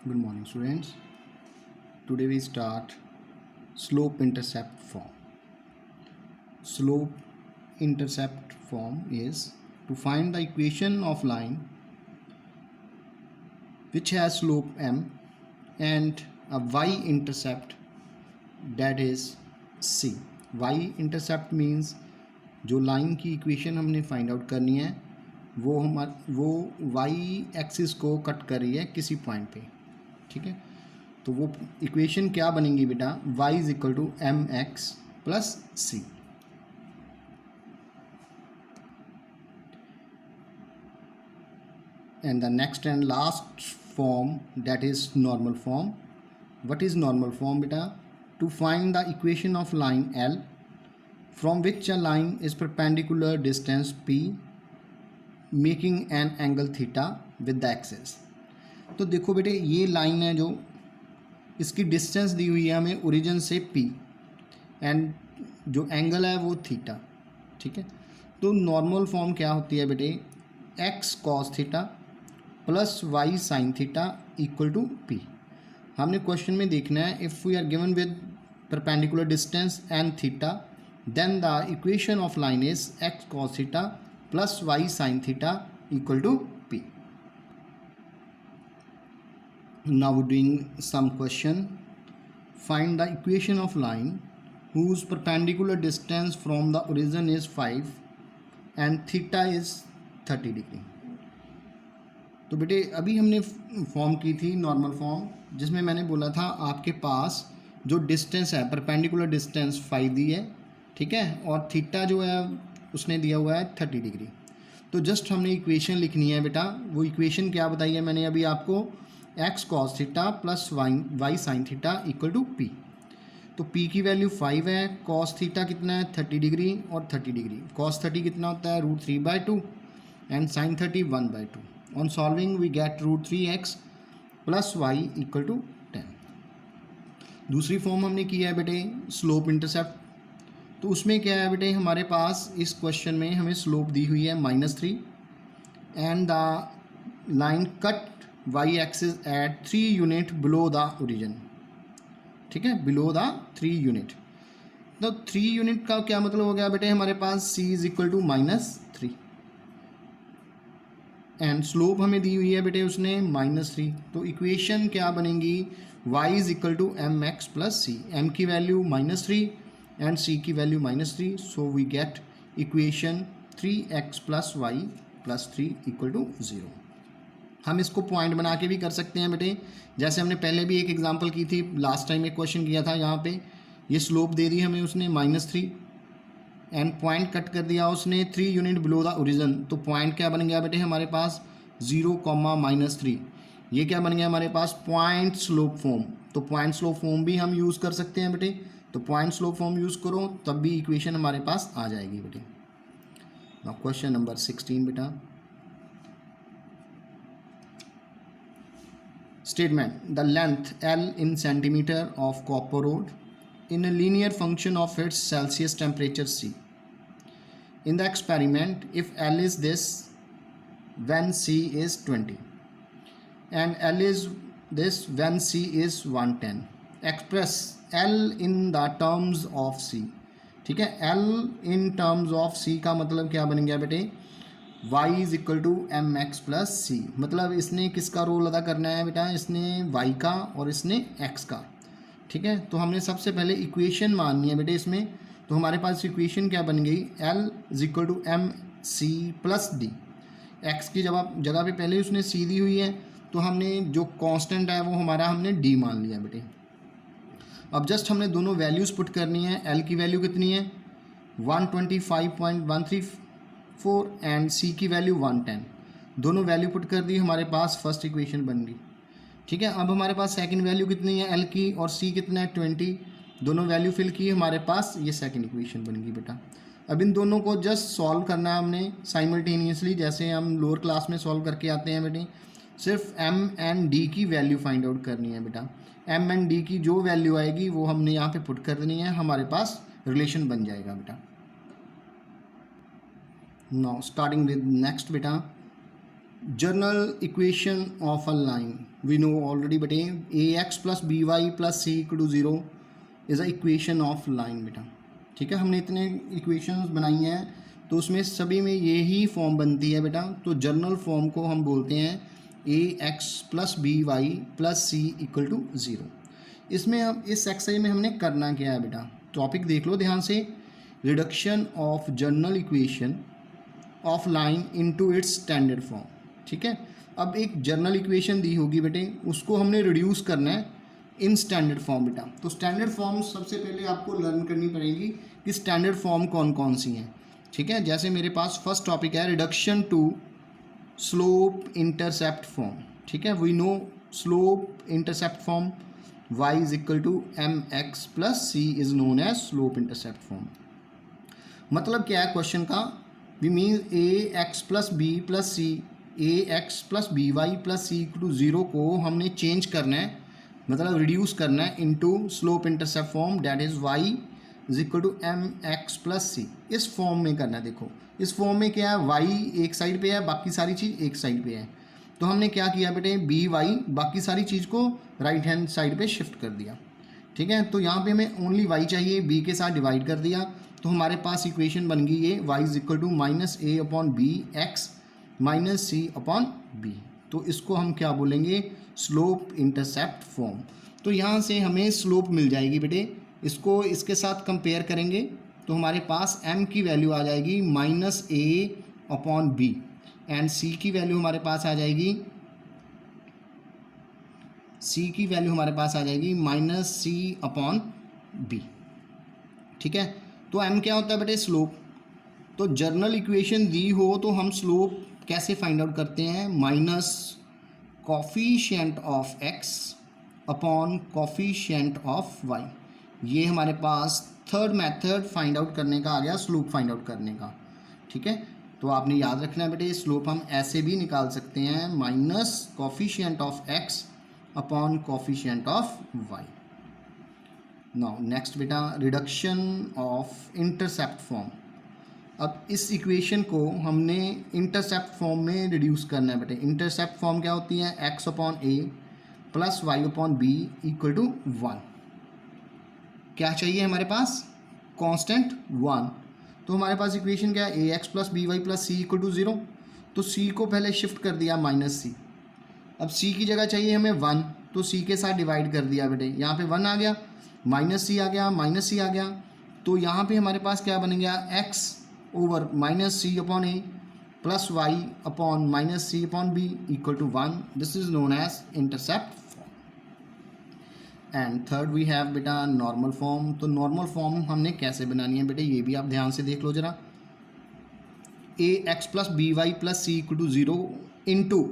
Good morning, students. Today we start slope intercept form. Slope intercept form is to find the equation of line which has slope m and a y-intercept that is c. Y-intercept means जो line की equation हमने find out करनी है वो Y axis को cut कर रही है किसी पॉइंट पे, ठीक है। तो वो इक्वेशन क्या बनेगी बेटा, y is equal to M x plus C. And the next and last form that is normal form. What is normal form beta? To find the equation of line L from which a line is perpendicular distance P making an angle theta with the axis. तो देखो बेटे ये line है जो इसकी distance दी हुई है हमें ओरिजिन से P एंड जो एंगल है वो थीटा, ठीक है। तो नॉर्मल फॉर्म क्या होती है बेटे, x cos theta plus y sin theta equal to P. हमने क्वेश्चन में देखना है if we are given with perpendicular distance and theta then the equation of line is x cos theta plus y sin theta equal to P. Now we're doing some question. Find the equation of line whose perpendicular distance from the origin is 5 and theta is 30 degree. तो बेटे अभी हमने form की थी normal form जिसमें मैंने बोला था आपके पास जो डिस्टेंस है परपेंडिकुलर डिस्टेंस 5 दी है, ठीक है, और थीटा जो है उसने दिया हुआ है 30 डिग्री. तो जस्ट हमने इक्वेशन लिखनी है बेटा. वो इक्वेशन क्या बताई है मैंने अभी आपको, x cos theta plus y sin theta equal to p. तो p की वैल्यू 5 है, cos थीटा कितना है 30 डिग्री और 30 डिग्री. cos 30 कितना होता है √3/2 and sin 30 1/2. On solving we get √3x plus y equal to 10. दूसरी फॉर्म हमने किया है बेटे स्लोप इंटरसेप्ट. तो उसमें क्या है बेटे, हमारे पास इस क्वेश्चन में हमें स्लोप दी हुई है -3 and the line cut y axis at 3 unit below the origin, ठीक है, बिलो द 3 यूनिट. तो 3 यूनिट का क्या मतलब हो गया बेटे, हमारे पास c is equal to -3 and slope हमें दी हुई है बेटे उसने -3. तो इक्वेशन क्या बनेगी, y is equal to M x plus C. M की वैल्यू -3 एंड c की value -3. So we get equation 3x plus Y plus 3 equal to 0. हम इसको पॉइंट बना के भी कर सकते हैं बेटे, जैसे हमने पहले भी एक एग्जांपल की थी, लास्ट टाइम एक क्वेश्चन किया था. यहाँ पे ये स्लोप दे दी हमें उसने -3 एंड पॉइंट कट कर दिया उसने 3 यूनिट बिलो द ओरिजिन. तो पॉइंट क्या बन गया बेटे हमारे पास 0, -3. ये क्या बन गया हमारे पास पॉइंट स्लोप फॉर्म. तो पॉइंट स्लोप फॉर्म भी हम यूज़ कर सकते हैं बेटे. तो पॉइंट स्लोप फॉर्म यूज़ करो तब भी इक्वेशन हमारे पास आ जाएगी बेटे. नाउ क्वेश्चन नंबर 16 बेटा. Statement: the length L in centimeter of copper rod in a linear function of its Celsius temperature C. In the experiment, if L is this, when C is 20 and L is this when C is 110, express L in the terms of C. ठीक है, L in terms of C का मतलब क्या बन गया बेटे, y is equal to M x plus c. मतलब इसने किसका रोल अदा करना है बेटा, इसने y का और इसने x का, ठीक है. तो हमने सबसे पहले इक्वेशन माननी है बेटे इसमें. तो हमारे पास इक्वेशन क्या बन गई, l is equal to M C plus D. x की जगह पे पहले उसने c दी हुई है, तो हमने जो कांस्टेंट है वो हमारा हमने d मान लिया बेटे. अब जस्ट हमने दोनों वैल्यूज़ पुट करनी है. l की वैल्यू कितनी है 125.134 एंड c की वैल्यू 110. दोनों वैल्यू पुट कर दी, हमारे पास फर्स्ट इक्वेशन बन गई, ठीक है. अब हमारे पास सेकंड वैल्यू कितनी है l की और c कितना है 20. दोनों वैल्यू फिल की, हमारे पास ये सेकंड इक्वेशन बन गई बेटा. अब इन दोनों को जस्ट सॉल्व करना है हमने साइमल्टेनियसली, जैसे हम लोअर क्लास में सॉल्व करके आते हैं बेटे. सिर्फ m एंड d की वैल्यू फाइंड आउट करनी है बेटा. m एंड d की जो वैल्यू आएगी वो हमने यहाँ पे पुट कर देनी है, हमारे पास रिलेशन बन जाएगा बेटा. Now starting with next beta. General equation of a line we know already बेटे a x plus b y plus c equal to zero is a equation of line बेटा। ठीक है, हमने इतने इक्वेशंस बनाई हैं तो उसमें सभी में यही फॉर्म बनती है बेटा। तो जर्नल फॉर्म को हम बोलते हैं a x plus b y plus c equal to zero. इसमें अब इस एक्सरसाइज में हमने करना क्या है बेटा, टॉपिक देख लो ध्यान से। Reduction of journal equation of line into its standard form. ठीक है, अब एक जर्नल इक्वेशन दी होगी बेटे, उसको हमने रिड्यूस करना है इन स्टैंडर्ड फॉर्म बेटा। तो स्टैंडर्ड फॉर्म सबसे पहले आपको लर्न करनी पड़ेगी कि स्टैंडर्ड फॉर्म कौन कौन सी हैं। ठीक है, जैसे मेरे पास फर्स्ट टॉपिक है reduction to slope intercept form. ठीक है, we know slope intercept form y is equal to M x plus c is known as slope intercept form. मतलब क्या है क्वेश्चन का, we mean a x plus b plus c, a x plus b y plus c equal to zero को हमने change करना है, मतलब reduce करना है into slope intercept form, that is y is equal to M x plus c. इस form में करना है। देखो इस फॉर्म में क्या है, वाई एक साइड पे है, बाकी सारी चीज़ एक साइड पे है। तो हमने क्या किया बेटे, बी वाई बाकी सारी चीज़ को राइट हैंड साइड पे शिफ्ट कर दिया। ठीक है, तो यहाँ पे हमें ओनली वाई चाहिए, बी के साथ डिवाइड कर दिया तो हमारे पास इक्वेशन बन गई ये y is equal to minus a upon b x minus c upon b. तो इसको हम क्या बोलेंगे, स्लोप इंटरसेप्ट फॉर्म। तो यहाँ से हमें स्लोप मिल जाएगी बेटे, इसको इसके साथ कंपेयर करेंगे तो हमारे पास m की वैल्यू आ जाएगी minus a upon b and c की वैल्यू हमारे पास आ जाएगी, c की वैल्यू हमारे पास आ जाएगी माइनस सी अपॉन बी। ठीक है, तो m क्या होता है बेटे, स्लोप। तो जर्नल इक्वेशन दी हो तो हम स्लोप कैसे फाइंड आउट करते हैं, minus coefficient of x upon coefficient of y। ये हमारे पास थर्ड मेथड फाइंड आउट करने का आ गया, स्लोप फाइंड आउट करने का। ठीक है, तो आपने याद रखना है बेटे, स्लोप हम ऐसे भी निकाल सकते हैं, minus coefficient of x upon coefficient of y। Now next बेटा, रिडक्शन ऑफ इंटरसेप्ट फॉर्म। अब इस इक्वेशन को हमने इंटरसेप्ट फॉर्म में रिड्यूस करना है बेटे। इंटरसेप्ट फॉर्म क्या होती है, x upon a plus y upon b equal to 1। क्या चाहिए हमारे पास, कांस्टेंट 1। तो हमारे पास इक्वेशन क्या है, a x plus b y plus c equal to 0। तो सी को पहले शिफ्ट कर दिया माइनस सी, अब सी की जगह चाहिए हमें 1 तो सी के साथ डिवाइड कर दिया बेटे। यहाँ पे 1 आ गया, माइनस सी आ गया, माइनस सी आ गया, तो यहाँ पे हमारे पास क्या बन गया, x over minus c upon a plus y upon minus c upon b equal to 1। This is known as intercept form. And third we have बेटा नॉर्मल फॉर्म। तो नॉर्मल फॉर्म हमने कैसे बनानी है बेटे, ये भी आप ध्यान से देख लो जरा। A x plus b y plus c equal to 0 into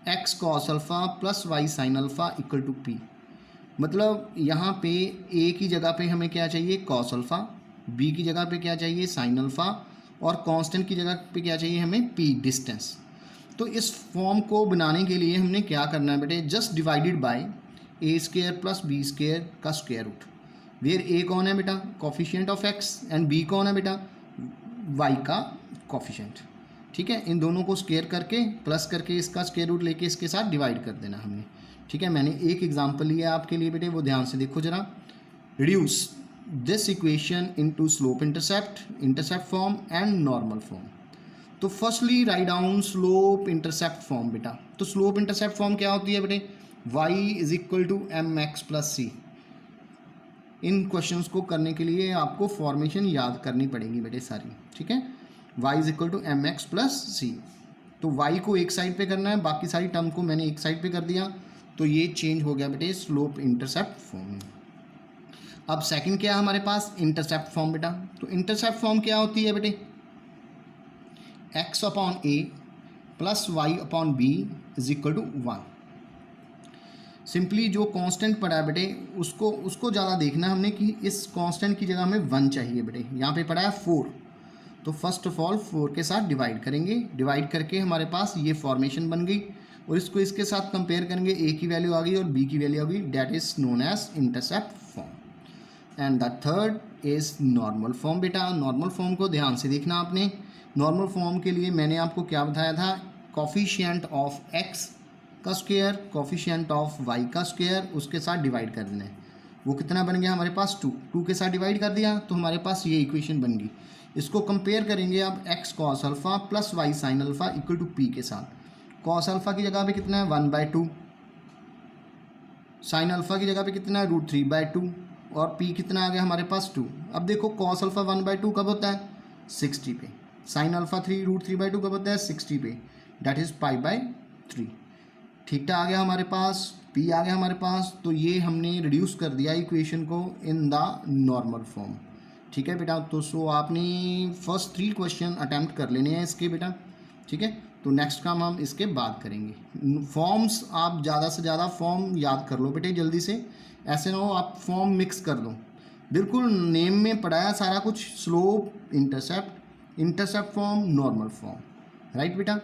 x cos alpha plus y sine alpha equal to p. मतलब यहाँ पे ए की जगह पे हमें क्या चाहिए, कॉस अल्फ़ा, बी की जगह पे क्या चाहिए, साइन अल्फ़ा, और कांस्टेंट की जगह पे क्या चाहिए हमें, पी, डिस्टेंस। तो इस फॉर्म को बनाने के लिए हमने क्या करना है बेटे, just divided by a square plus b square का स्क्वायर रूट, वेयर ए कौन है बेटा, coefficient of x, and b कौन है बेटा, वाई का कॉफिशिएंट। ठीक है, इन दोनों को स्क्वायर करके प्लस करके इसका स्क्वायर रूट लेके इसके साथ डिवाइड कर देना हमने। ठीक है, मैंने एक एग्जांपल लिया आपके लिए बेटे, वो ध्यान से देखो जरा। Reduce this equation into slope intercept form and normal form. तो firstly write down slope intercept form बेटा। तो स्लोप इंटरसेप्ट फॉर्म क्या होती है बेटे, y is equal to M x plus c. इन क्वेश्चंस को करने के लिए आपको फॉर्मेशन याद करनी पड़ेगी बेटे सारी। ठीक है, y is equal to M x plus c. तो y को एक साइड पे करना है, बाकी सारी टर्म को मैंने एक साइड पे कर दिया, तो ये चेंज हो गया बेटे स्लोप इंटरसेप्ट फॉर्म। अब सेकंड क्या है हमारे पास, इंटरसेप्ट फॉर्म बेटा। तो इंटरसेप्ट फॉर्म क्या होती है बेटे, x upon a plus y upon b is equal to 1। Simply जो कांस्टेंट पड़ा है बेटे उसको ज़्यादा देखना हमने कि इस कांस्टेंट की जगह हमें 1 चाहिए बेटे। यहाँ पे पड़ा है 4, तो फर्स्ट ऑफ ऑल 4 के साथ डिवाइड करेंगे, डिवाइड करके हमारे पास ये फॉर्मेशन बन गई, और इसको इसके साथ कंपेयर करेंगे, ए की वैल्यू आ गई और बी की वैल्यू आ गई, that is known as intercept form. And the third is normal form बेटा। नॉर्मल फॉर्म को ध्यान से देखना आपने। नॉर्मल फॉर्म के लिए मैंने आपको क्या बताया था, कॉफिशिएंट ऑफ एक्स का स्क्वायर, कॉफिशिएंट ऑफ वाई का स्क्वायर, उसके साथ डिवाइड कर देना है। वो कितना बन गया हमारे पास 2, 2 के साथ डिवाइड कर दिया तो हमारे पास ये इक्वेशन बन गई। इसको कंपेयर करेंगे अब x cos alpha plus y sine alpha equal to p के साथ। कॉस अल्फ़ा की जगह पे कितना है 1/2, साइन अल्फ़ा की जगह पे कितना है √3/2 और पी कितना आ गया हमारे पास 2। अब देखो कॉस अल्फ़ा 1/2 कब होता है 60 पे, साइन अल्फ़ा 3√3/2 कब होता है 60 पे, डैट इज़ π/3। थीटा आ गया हमारे पास, पी आ गया हमारे पास, तो ये हमने रिड्यूस कर दिया इक्वेशन को इन द नॉर्मल फॉर्म। ठीक है बेटा, तो सो आपने फर्स्ट 3 क्वेश्चन अटैम्प्ट कर लेने हैं इसके बेटा। ठीक है, तो नेक्स्ट काम हम इसके बाद करेंगे। फॉर्म्स आप ज़्यादा से ज़्यादा फॉर्म याद कर लो बेटे जल्दी से, ऐसे ना हो आप फॉर्म मिक्स कर दो। बिल्कुल नेम में पढ़ाया सारा कुछ, slope, intercept, intercept form, normal form, right बेटा।